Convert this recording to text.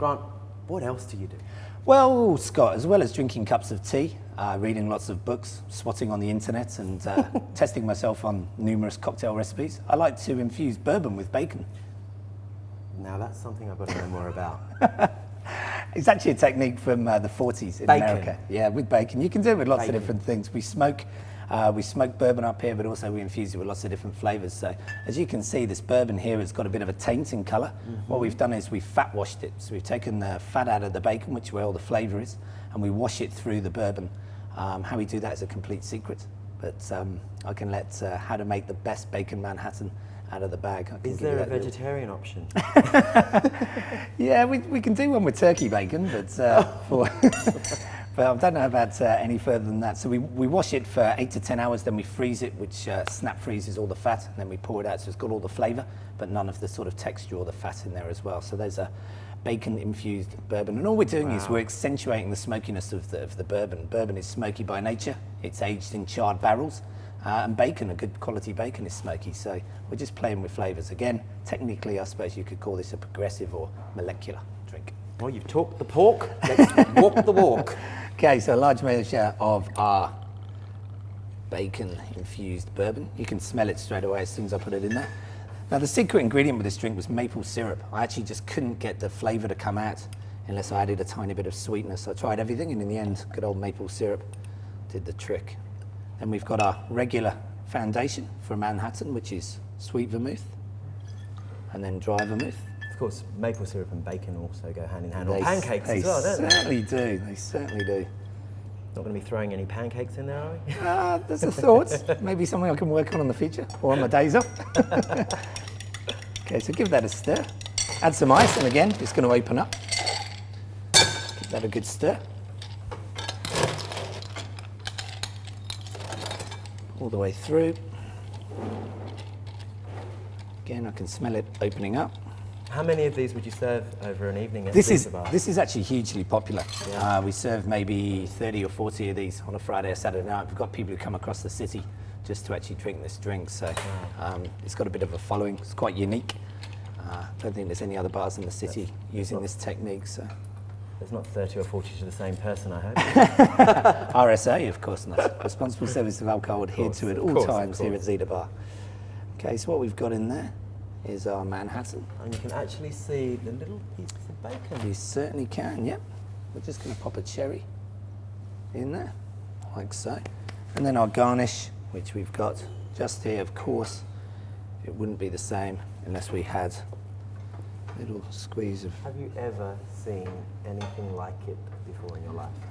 Grant, what else do you do? Well, Scott, as well as drinking cups of tea, reading lots of books, swatting on the internet and testing myself on numerous cocktail recipes, I like to infuse bourbon with bacon. Now that's something I've got to know more about. It's actually a technique from the 40s in America. Yeah, with bacon. You can do it with lots of different things. We smoke bourbon up here, but also we infuse it with lots of different flavors. So as you can see, this bourbon here has got a bit of a taint in color. What we've done is we've fat washed it. So we've taken the fat out of the bacon, which is where all the flavor is, and we wash it through the bourbon. How we do that is a complete secret, but I can let how to make the best bacon Manhattan out of the bag. Is there a vegetarian option? Yeah, we can do one with turkey bacon, but but I don't know about any further than that. So we wash it for 8 to 10 hours, then we freeze it, which snap freezes all the fat, and then we pour it out so it's got all the flavour, but none of the sort of texture or the fat in there as well. So there's a bacon-infused bourbon, and all we're doing is we're accentuating the smokiness of the bourbon. Bourbon is smoky by nature. It's aged in charred barrels. And bacon, a good quality bacon, is smoky, so we're just playing with flavours. Again, technically, I suppose you could call this a progressive or molecular drink. Well, you've talked the pork, let's walk the walk. Okay, so a large measure of our bacon-infused bourbon. You can smell it straight away as soon as I put it in there. Now, the secret ingredient with this drink was maple syrup. I actually just couldn't get the flavour to come out unless I added a tiny bit of sweetness. I tried everything, and in the end, good old maple syrup did the trick. Then we've got our regular foundation for Manhattan, which is sweet vermouth, and then dry vermouth. Of course, maple syrup and bacon also go hand in hand. Or pancakes as well, don't they? They certainly do. They certainly do. Not going to be throwing any pancakes in there, are we? There's a thought. Maybe something I can work on in the future, or on my days off. Okay, so give that a stir. Add some ice, and again, it's going to open up. Give that a good stir. All the way through. Again, I can smell it opening up. How many of these would you serve over an evening at the bar? This is actually hugely popular. Yeah. We serve maybe 30 or 40 of these on a Friday or Saturday night. We've got people who come across the city just to actually drink this drink. So it's got a bit of a following. It's quite unique. I don't think there's any other bars in the city using this technique. So there's not 30 or 40 to the same person, I hope. RSA, of course not. Responsible Service of Alcohol adhered to at all times here at Zeta Bar. Okay, so what we've got in there is our Manhattan. And you can actually see the little pieces of bacon. You certainly can, yep. We're just going to pop a cherry in there, like so. And then our garnish, which we've got just here, of course. It wouldn't be the same unless we had a little squeeze of... Have you ever seen anything like it before in your life?